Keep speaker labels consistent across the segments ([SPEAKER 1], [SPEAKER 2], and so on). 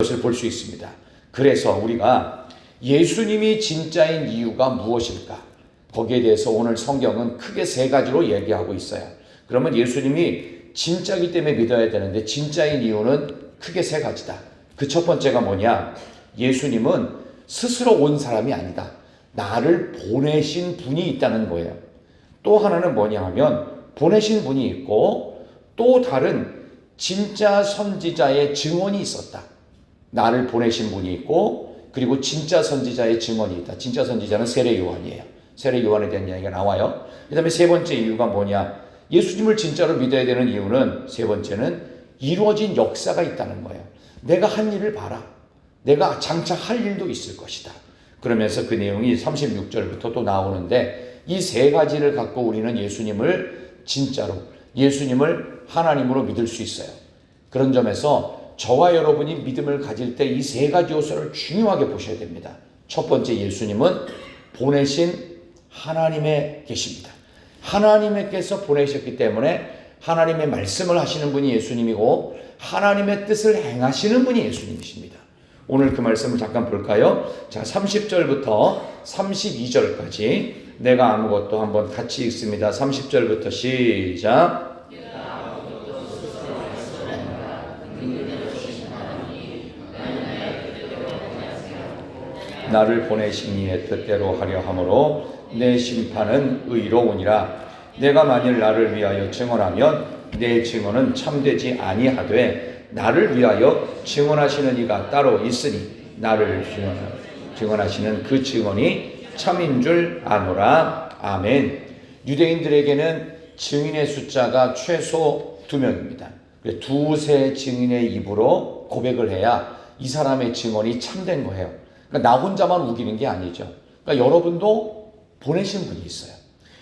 [SPEAKER 1] 것을 볼 수 있습니다. 그래서 우리가 예수님이 진짜인 이유가 무엇일까? 거기에 대해서 오늘 성경은 크게 세 가지로 얘기하고 있어요. 그러면 예수님이 진짜이기 때문에 믿어야 되는데 진짜인 이유는 크게 세 가지다. 그 첫 번째가 뭐냐? 예수님은 스스로 온 사람이 아니다. 나를 보내신 분이 있다는 거예요. 또 하나는 뭐냐 하면 보내신 분이 있고 또 다른 진짜 선지자의 증언이 있었다. 나를 보내신 분이 있고 그리고 진짜 선지자의 증언이 있다. 진짜 선지자는 세례 요한이에요. 세례 요한에 대한 이야기가 나와요. 그 다음에 세 번째 이유가 뭐냐? 예수님을 진짜로 믿어야 되는 이유는 세 번째는 이루어진 역사가 있다는 거예요. 내가 한 일을 봐라. 내가 장차 할 일도 있을 것이다. 그러면서 그 내용이 36절부터 또 나오는데 이 세 가지를 갖고 우리는 예수님을 진짜로, 예수님을 하나님으로 믿을 수 있어요. 그런 점에서 저와 여러분이 믿음을 가질 때 이 세 가지 요소를 중요하게 보셔야 됩니다. 첫 번째, 예수님은 보내신 하나님에 계십니다. 하나님께서 보내셨기 때문에 하나님의 말씀을 하시는 분이 예수님이고 하나님의 뜻을 행하시는 분이 예수님이십니다. 오늘 그 말씀을 잠깐 볼까요? 자, 30절부터 32절까지 내가 아무것도 한번 같이 읽습니다. 30절부터 시작. 나를 보내신 이의 뜻대로 하려 함으로 내 심판은 의로우니라. 내가 만일 나를 위하여 증언하면 내 증언은 참되지 아니하되 나를 위하여 증언하시는 이가 따로 있으니 나를 증언하시는 그 증언이 참인 줄 아노라. 아멘. 유대인들에게는 증인의 숫자가 최소 2명입니다. 두세 증인의 입으로 고백을 해야 이 사람의 증언이 참된 거예요. 그러니까 나 혼자만 우기는 게 아니죠. 그러니까 여러분도 보내신 분이 있어요.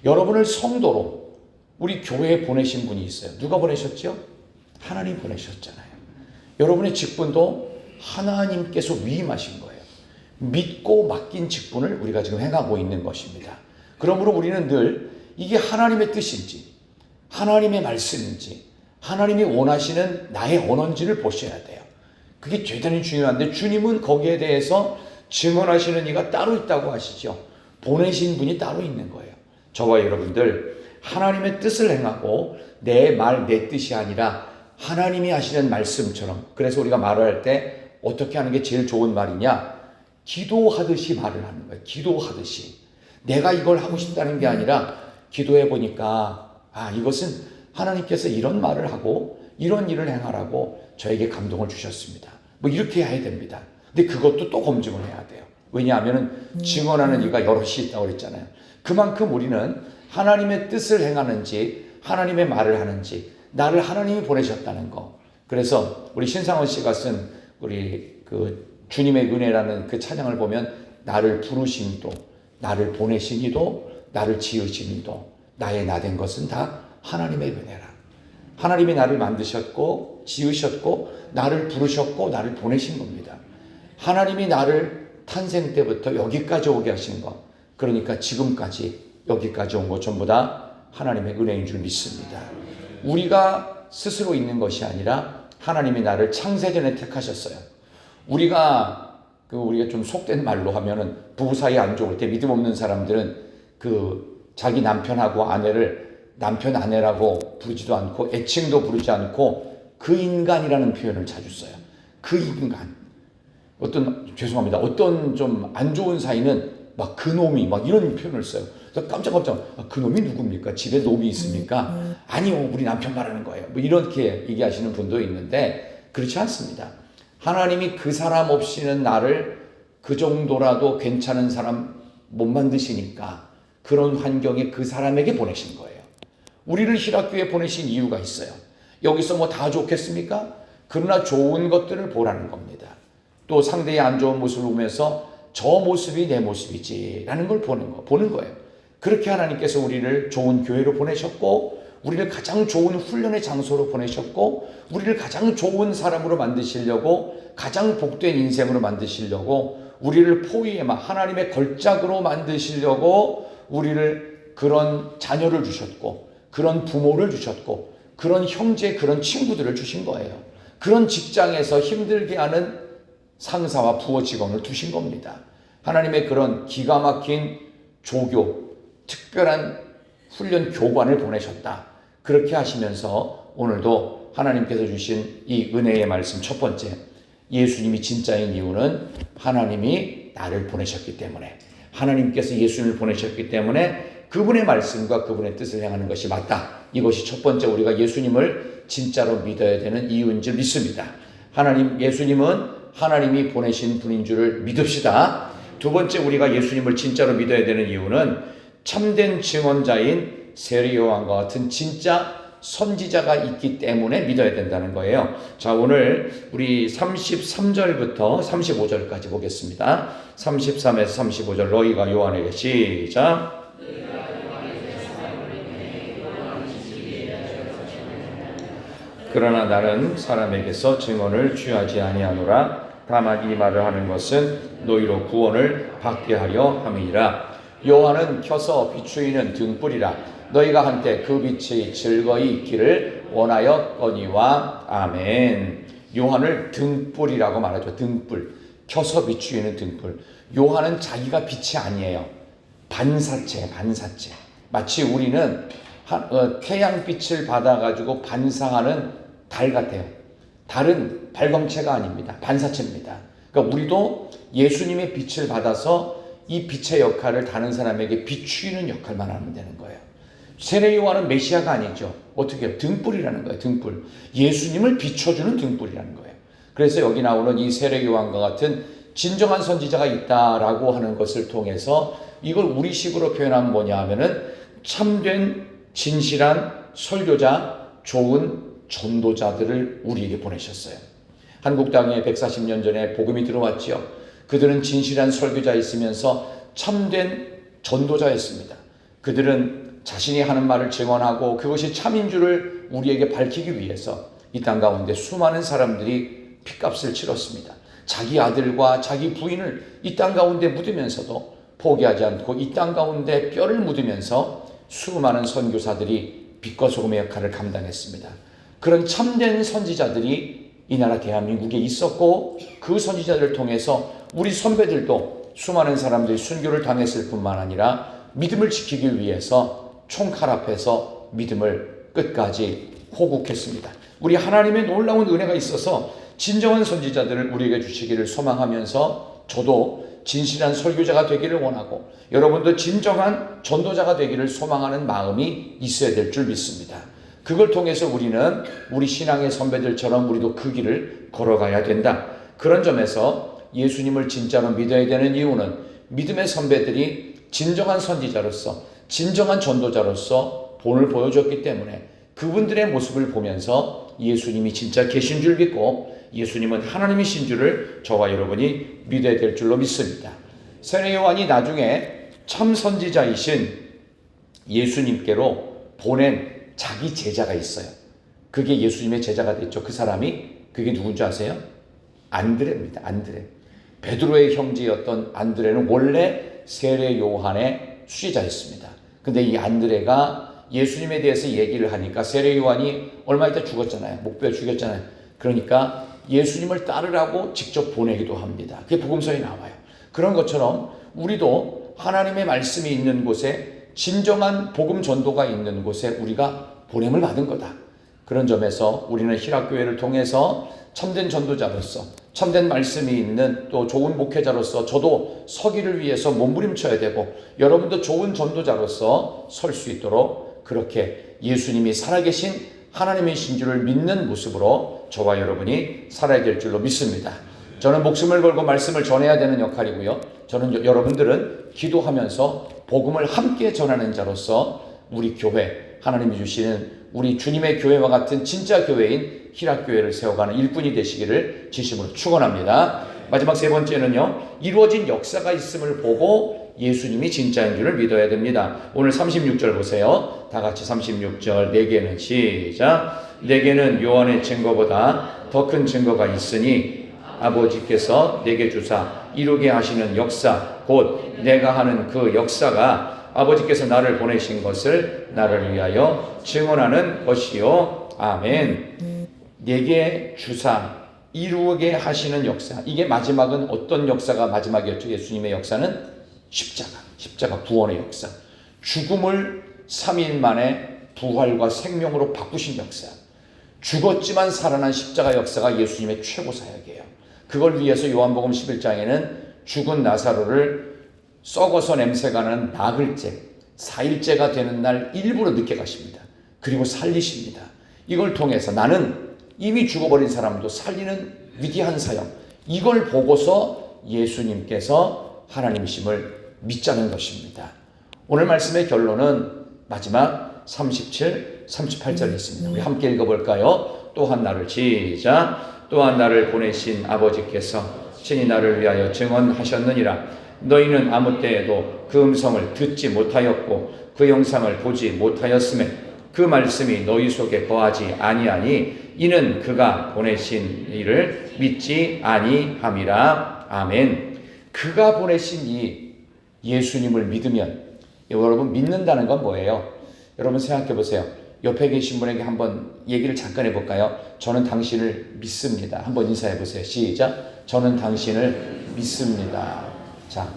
[SPEAKER 1] 여러분을 성도로 우리 교회에 보내신 분이 있어요. 누가 보내셨죠? 하나님 보내셨잖아요. 여러분의 직분도 하나님께서 위임하신 거예요. 믿고 맡긴 직분을 우리가 지금 행하고 있는 것입니다. 그러므로 우리는 늘 이게 하나님의 뜻인지 하나님의 말씀인지 하나님이 원하시는 나의 언어인지를 보셔야 돼요. 그게 대단히 중요한데 주님은 거기에 대해서 증언하시는 이가 따로 있다고 하시죠. 보내신 분이 따로 있는 거예요. 저와 여러분들 하나님의 뜻을 행하고 내 말, 내 뜻이 아니라 하나님이 하시는 말씀처럼, 그래서 우리가 말을 할 때 어떻게 하는 게 제일 좋은 말이냐? 기도하듯이 말을 하는 거예요. 기도하듯이. 내가 이걸 하고 싶다는 게 아니라 기도해 보니까 이것은 하나님께서 이런 말을 하고 이런 일을 행하라고 저에게 감동을 주셨습니다. 뭐 이렇게 해야 됩니다. 근데 그것도 또 검증을 해야 돼요. 왜냐하면 증언하는 이가 여럿이 있다고 그랬잖아요. 그만큼 우리는 하나님의 뜻을 행하는지 하나님의 말을 하는지 나를 하나님이 보내셨다는 거. 그래서 우리 신상원 씨가 쓴 우리 그 주님의 은혜라는 그 찬양을 보면 나를 부르신 이도 나를 보내신 이도 나를 지으신 이도 나의 나 된 것은 다 하나님의 은혜라. 하나님이 나를 만드셨고 지으셨고 나를 부르셨고 나를 보내신 겁니다. 하나님이 나를 탄생 때부터 여기까지 오게 하신 것, 그러니까 지금까지 여기까지 온 것 전부 다 하나님의 은혜인 줄 믿습니다. 우리가 스스로 있는 것이 아니라 하나님이 나를 창세전에 택하셨어요. 우리가 좀 속된 말로 하면은 부부 사이 안 좋을 때 믿음 없는 사람들은 그 자기 남편하고 아내를 남편 아내라고 부르지도 않고 애칭도 부르지 않고 그 인간이라는 표현을 자주 써요. 그 인간. 죄송합니다. 어떤 좀 안 좋은 사이는 막 그놈이 막 이런 표현을 써요. 그래서 깜짝 그놈이 누굽니까? 집에 놈이 있습니까? 아니요, 우리 남편 말하는 거예요. 뭐 이렇게 얘기하시는 분도 있는데 그렇지 않습니다. 하나님이 그 사람 없이는 나를 그 정도라도 괜찮은 사람 못 만드시니까 그런 환경에 그 사람에게 보내신 거예요. 우리를 희락교회에 보내신 이유가 있어요. 여기서 뭐 다 좋겠습니까? 그러나 좋은 것들을 보라는 겁니다. 또 상대의 안 좋은 모습을 보면서 저 모습이 내 모습이지 라는 걸 보는 거예요. 그렇게 하나님께서 우리를 좋은 교회로 보내셨고 우리를 가장 좋은 훈련의 장소로 보내셨고 우리를 가장 좋은 사람으로 만드시려고 가장 복된 인생으로 만드시려고 우리를 포위에만 하나님의 걸작으로 만드시려고 우리를 그런 자녀를 주셨고 그런 부모를 주셨고 그런 형제 그런 친구들을 주신 거예요. 그런 직장에서 힘들게 하는 상사와 부하 직원을 두신 겁니다. 하나님의 그런 기가 막힌 조교, 특별한 훈련 교관을 보내셨다. 그렇게 하시면서 오늘도 하나님께서 주신 이 은혜의 말씀 첫 번째, 예수님이 진짜인 이유는 하나님이 나를 보내셨기 때문에, 하나님께서 예수님을 보내셨기 때문에 그분의 말씀과 그분의 뜻을 행하는 것이 맞다. 이것이 첫 번째 우리가 예수님을 진짜로 믿어야 되는 이유인 줄 믿습니다. 예수님은 하나님이 보내신 분인 줄을 믿읍시다. 두 번째 우리가 예수님을 진짜로 믿어야 되는 이유는 참된 증언자인 세례 요한과 같은 진짜 선지자가 있기 때문에 믿어야 된다는 거예요. 자, 오늘 우리 33절부터 35절까지 보겠습니다. 33에서 35절 너희가 요한에게 시작. 그러나 나는 사람에게서 증언을 취하지 아니하노라. 다만 이 말을 하는 것은 너희로 구원을 받게 하려 함이니라. 요한은 켜서 비추이는 등불이라. 너희가 한때 그 빛이 즐거이 있기를 원하였거니와. 아멘. 요한을 등불이라고 말하죠. 등불. 켜서 비추이는 등불. 요한은 자기가 빛이 아니에요. 반사체. 마치 우리는 태양빛을 받아가지고 반사하는 달 같아요. 달은 발광체가 아닙니다. 반사체입니다. 그러니까 우리도 예수님의 빛을 받아서 이 빛의 역할을 다른 사람에게 비추이는 역할만 하면 되는 거예요. 세례 요한은 메시아가 아니죠. 어떻게 해요? 등불이라는 거예요. 등불. 예수님을 비춰주는 등불이라는 거예요. 그래서 여기 나오는 이 세례 요한과 같은 진정한 선지자가 있다라고 하는 것을 통해서 이걸 우리식으로 표현하면 뭐냐 하면은 참된 진실한 설교자, 좋은 전도자들을 우리에게 보내셨어요. 한국 땅에 140년 전에 복음이 들어왔지요. 그들은 진실한 설교자였으면서 참된 전도자였습니다. 그들은 자신이 하는 말을 증언하고 그것이 참인 줄을 우리에게 밝히기 위해서 이 땅 가운데 수많은 사람들이 핏값을 치렀습니다. 자기 아들과 자기 부인을 이 땅 가운데 묻으면서도 포기하지 않고 이 땅 가운데 뼈를 묻으면서 수많은 선교사들이 빛과 소금의 역할을 감당했습니다. 그런 참된 선지자들이 이 나라 대한민국에 있었고 그 선지자들을 통해서 우리 선배들도 수많은 사람들이 순교를 당했을 뿐만 아니라 믿음을 지키기 위해서 총칼 앞에서 믿음을 끝까지 호국했습니다. 우리 하나님의 놀라운 은혜가 있어서 진정한 선지자들을 우리에게 주시기를 소망하면서 저도 진실한 설교자가 되기를 원하고 여러분도 진정한 전도자가 되기를 소망하는 마음이 있어야 될 줄 믿습니다. 그걸 통해서 우리는 우리 신앙의 선배들처럼 우리도 그 길을 걸어가야 된다. 그런 점에서 예수님을 진짜로 믿어야 되는 이유는 믿음의 선배들이 진정한 선지자로서 진정한 전도자로서 본을 보여줬기 때문에 그분들의 모습을 보면서 예수님이 진짜 계신 줄 믿고 예수님은 하나님이신 줄을 저와 여러분이 믿어야 될 줄로 믿습니다. 세례 요한이 나중에 참 선지자이신 예수님께로 보낸 자기 제자가 있어요. 그게 예수님의 제자가 됐죠. 그 사람이 그게 누군지 아세요? 안드레입니다. 안드레. 베드로의 형제였던 안드레는 원래 세례 요한의 수제자였습니다. 근데 이 안드레가 예수님에 대해서 얘기를 하니까 세례 요한이 얼마 있다 죽었잖아요. 목베어 죽였잖아요. 그러니까 예수님을 따르라고 직접 보내기도 합니다. 그게 복음서에 나와요. 그런 것처럼 우리도 하나님의 말씀이 있는 곳에 진정한 복음 전도가 있는 곳에 우리가 보냄을 받은 거다. 그런 점에서 우리는 희락교회를 통해서 참된 전도자로서 참된 말씀이 있는 또 좋은 목회자로서 저도 서기를 위해서 몸부림쳐야 되고 여러분도 좋은 전도자로서 설 수 있도록 그렇게 예수님이 살아계신 하나님이신 줄을 믿는 모습으로 저와 여러분이 살아야 될 줄로 믿습니다. 저는 목숨을 걸고 말씀을 전해야 되는 역할이고요. 저는 여러분들은 기도하면서 복음을 함께 전하는 자로서 우리 교회, 하나님이 주시는 우리 주님의 교회와 같은 진짜 교회인 희락교회를 세워가는 일꾼이 되시기를 진심으로 축원합니다. 마지막 세 번째는요. 이루어진 역사가 있음을 보고 예수님이 진짜인 줄을 믿어야 됩니다. 오늘 36절 보세요. 다 같이 36절 내게는 시작. 내게는 요한의 증거보다 더 큰 증거가 있으니 아버지께서 내게 주사 이루게 하시는 역사 곧 내가 하는 그 역사가 아버지께서 나를 보내신 것을 나를 위하여 증언하는 것이요. 아멘. 내게 주사 이루게 하시는 역사. 이게 마지막은 어떤 역사가 마지막이었죠? 예수님의 역사는 십자가 구원의 역사. 죽음을 3일 만에 부활과 생명으로 바꾸신 역사. 죽었지만 살아난 십자가 역사가 예수님의 최고 사역이에요. 그걸 위해서 요한복음 11장에는 죽은 나사로를 썩어서 냄새가 나는 나흘째, 4일째가 되는 날 일부러 늦게 가십니다. 그리고 살리십니다. 이걸 통해서 나는 이미 죽어버린 사람도 살리는 위대한 사역, 이걸 보고서 예수님께서 하나님이심을 믿자는 것입니다. 오늘 말씀의 결론은 마지막 37, 38절에 있습니다. 우리 함께 읽어볼까요? 또한 나를 시작. 또한 나를 보내신 아버지께서 친히 나를 위하여 증언하셨느니라. 너희는 아무 때에도 그 음성을 듣지 못하였고 그 영상을 보지 못하였음에 그 말씀이 너희 속에 거하지 아니하니 이는 그가 보내신 이를 믿지 아니함이라. 아멘. 그가 보내신 이 예수님을 믿으면, 여러분 믿는다는 건 뭐예요? 여러분 생각해 보세요. 옆에 계신 분에게 한번 얘기를 잠깐 해볼까요? 저는 당신을 믿습니다. 한번 인사해 보세요. 시작. 저는 당신을 믿습니다. 자,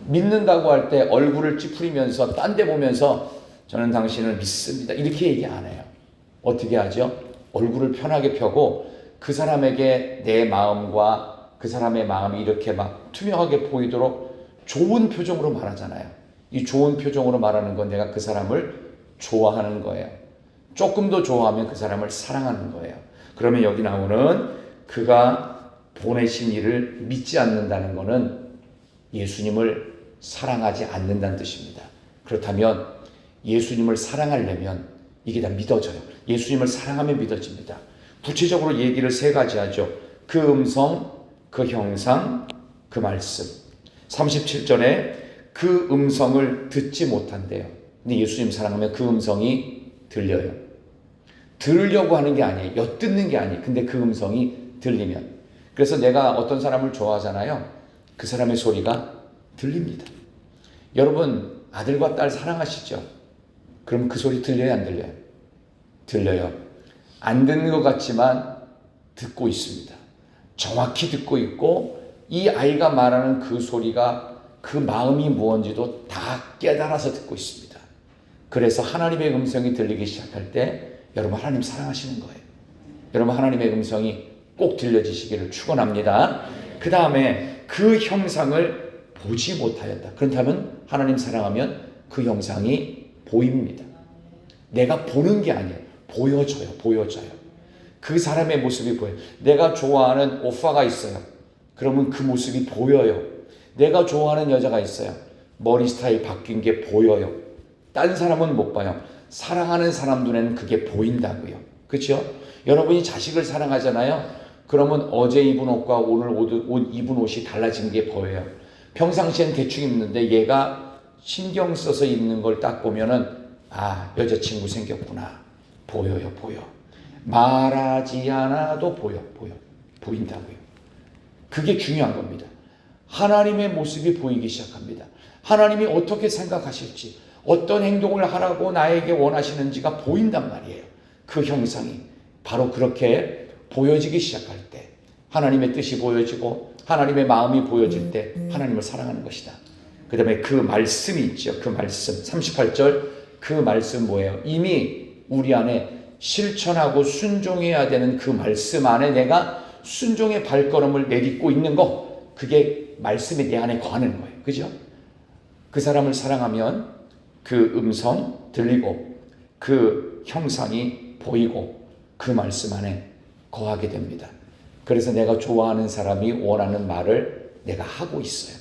[SPEAKER 1] 믿는다고 할 때 얼굴을 찌푸리면서 딴 데 보면서 저는 당신을 믿습니다, 이렇게 얘기 안 해요. 어떻게 하죠? 얼굴을 편하게 펴고 그 사람에게 내 마음과 그 사람의 마음이 이렇게 막 투명하게 보이도록 좋은 표정으로 말하잖아요. 이 좋은 표정으로 말하는 건 내가 그 사람을 좋아하는 거예요. 조금 더 좋아하면 그 사람을 사랑하는 거예요. 그러면 여기 나오는 그가 보내신 이를 믿지 않는다는 것은 예수님을 사랑하지 않는다는 뜻입니다. 그렇다면 예수님을 사랑하려면 이게 다 믿어져요. 예수님을 사랑하면 믿어집니다. 구체적으로 얘기를 세 가지 하죠. 그 음성, 그 형상, 그 말씀. 37절에 그 음성을 듣지 못한대요. 근데 예수님 사랑하면 그 음성이 들려요. 들으려고 하는 게 아니에요. 엿듣는 게 아니에요. 근데 그 음성이 들리면. 그래서 내가 어떤 사람을 좋아하잖아요. 그 사람의 소리가 들립니다. 여러분 아들과 딸 사랑하시죠? 그럼 그 소리 들려요, 안 들려요? 들려요. 안 듣는 것 같지만 듣고 있습니다. 정확히 듣고 있고 이 아이가 말하는 그 소리가 그 마음이 무언지도 다 깨달아서 듣고 있습니다. 그래서 하나님의 음성이 들리기 시작할 때 여러분 하나님 사랑하시는 거예요. 여러분 하나님의 음성이 꼭 들려지시기를 축원합니다. 그 다음에 그 형상을 보지 못하였다. 그렇다면 하나님 사랑하면 그 형상이 보입니다. 내가 보는 게 아니에요. 보여져요. 그 사람의 모습이 보여요. 내가 좋아하는 오빠가 있어요. 그러면 그 모습이 보여요. 내가 좋아하는 여자가 있어요. 머리 스타일 바뀐 게 보여요. 딴 사람은 못 봐요. 사랑하는 사람 눈에는 그게 보인다고요. 그렇죠? 여러분이 자식을 사랑하잖아요. 그러면 어제 입은 옷과 오늘 옷 입은 옷이 달라진 게 보여요. 평상시엔 대충 입는데 얘가 신경 써서 입는 걸 딱 보면은 아, 여자친구 생겼구나. 보여요. 말하지 않아도 보인다고요. 그게 중요한 겁니다. 하나님의 모습이 보이기 시작합니다. 하나님이 어떻게 생각하실지, 어떤 행동을 하라고 나에게 원하시는지가 보인단 말이에요. 그 형상이 바로 그렇게 보여지기 시작할 때 하나님의 뜻이 보여지고 하나님의 마음이 보여질 때 하나님을 사랑하는 것이다. 그 다음에 그 말씀이 있죠. 그 말씀 38절 그 말씀 뭐예요? 이미 우리 안에 실천하고 순종해야 되는 그 말씀 안에 내가 순종의 발걸음을 내딛고 있는 거, 그게 말씀이 내 안에 거하는 거예요. 그죠? 그 사람을 사랑하면 그 음성 들리고 그 형상이 보이고 그 말씀 안에 거하게 됩니다. 그래서 내가 좋아하는 사람이 원하는 말을 내가 하고 있어요.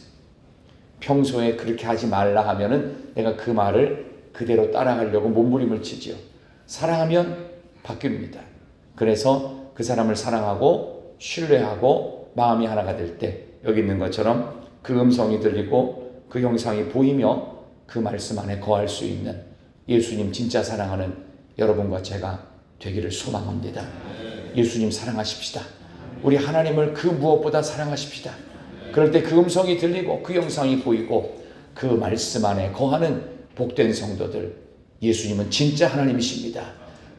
[SPEAKER 1] 평소에 그렇게 하지 말라 하면은 내가 그 말을 그대로 따라가려고 몸부림을 치지요. 사랑하면 바뀝니다. 그래서 그 사람을 사랑하고 신뢰하고 마음이 하나가 될 때 여기 있는 것처럼 그 음성이 들리고 그 형상이 보이며 그 말씀 안에 거할 수 있는 예수님 진짜 사랑하는 여러분과 제가 되기를 소망합니다. 예수님 사랑하십시다. 우리 하나님을 그 무엇보다 사랑하십시다. 그럴 때 그 음성이 들리고 그 형상이 보이고 그 말씀 안에 거하는 복된 성도들, 예수님은 진짜 하나님이십니다.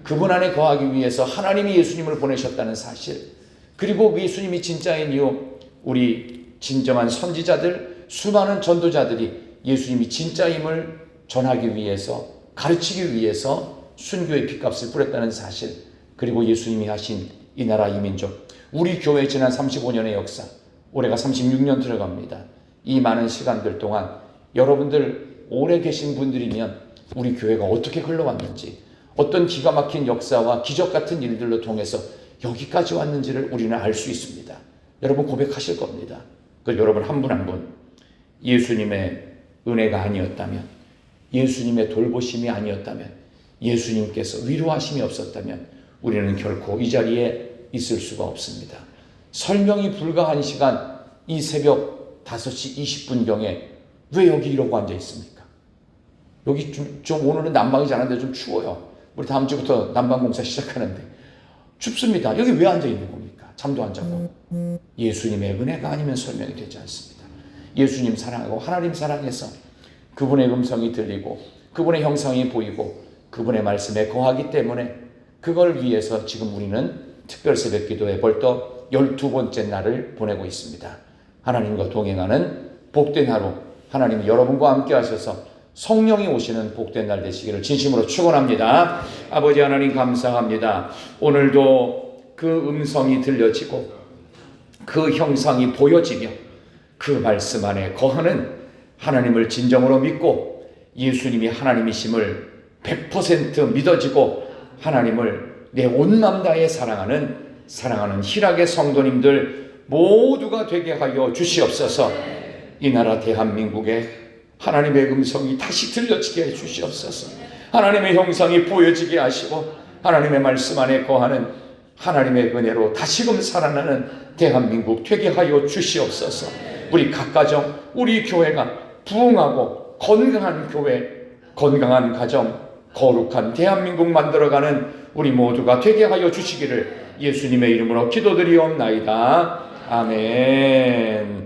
[SPEAKER 1] 그분 안에 거하기 위해서 하나님이 예수님을 보내셨다는 사실, 그리고 예수님이 진짜인 이유, 우리 진정한 선지자들, 수많은 전도자들이 예수님이 진짜임을 전하기 위해서, 가르치기 위해서 순교의 핏값을 뿌렸다는 사실, 그리고 예수님이 하신 이 나라 이 민족, 우리 교회의 지난 35년의 역사, 올해가 36년 들어갑니다. 이 많은 시간들 동안 여러분들 오래 계신 분들이면 우리 교회가 어떻게 흘러왔는지, 어떤 기가 막힌 역사와 기적 같은 일들로 통해서 여기까지 왔는지를 우리는 알 수 있습니다. 여러분 고백하실 겁니다. 그리고 여러분 한 분 한 분 예수님의 은혜가 아니었다면, 예수님의 돌보심이 아니었다면, 예수님께서 위로하심이 없었다면 우리는 결코 이 자리에 있을 수가 없습니다. 설명이 불가한 시간, 이 새벽 5시 20분경에 왜 여기 이러고 앉아 있습니까? 여기 좀 오늘은 난방이 잘 안 돼 좀 추워요. 우리 다음 주부터 난방 공사 시작하는데 춥습니다. 여기 왜 앉아 있는 겁니까? 잠도 안 자고. 예수님의 은혜가 아니면 설명이 되지 않습니다. 예수님 사랑하고 하나님 사랑해서 그분의 음성이 들리고 그분의 형상이 보이고 그분의 말씀에 거하기 때문에, 그걸 위해서 지금 우리는 특별 새벽 기도에 벌써 12번째 날을 보내고 있습니다. 하나님과 동행하는 복된 하루, 하나님이 여러분과 함께 하셔서 성령이 오시는 복된 날 되시기를 진심으로 축원합니다. 아버지 하나님 감사합니다. 오늘도 그 음성이 들려지고 그 형상이 보여지며 그 말씀 안에 거하는 하나님을 진정으로 믿고 예수님이 하나님이심을 100% 믿어지고 하나님을 내 온 맘 다해 사랑하는 희락의 성도님들 모두가 되게 하여 주시옵소서. 이 나라 대한민국에 하나님의 음성이 다시 들려지게 해 주시옵소서. 하나님의 형상이 보여지게 하시고 하나님의 말씀 안에 거하는 하나님의 은혜로 다시금 살아나는 대한민국 되게 하여 주시옵소서. 우리 각 가정, 우리 교회가 부흥하고 건강한 교회, 건강한 가정, 거룩한 대한민국 만들어가는 우리 모두가 되게 하여 주시기를 예수님의 이름으로 기도드리옵나이다. 아멘.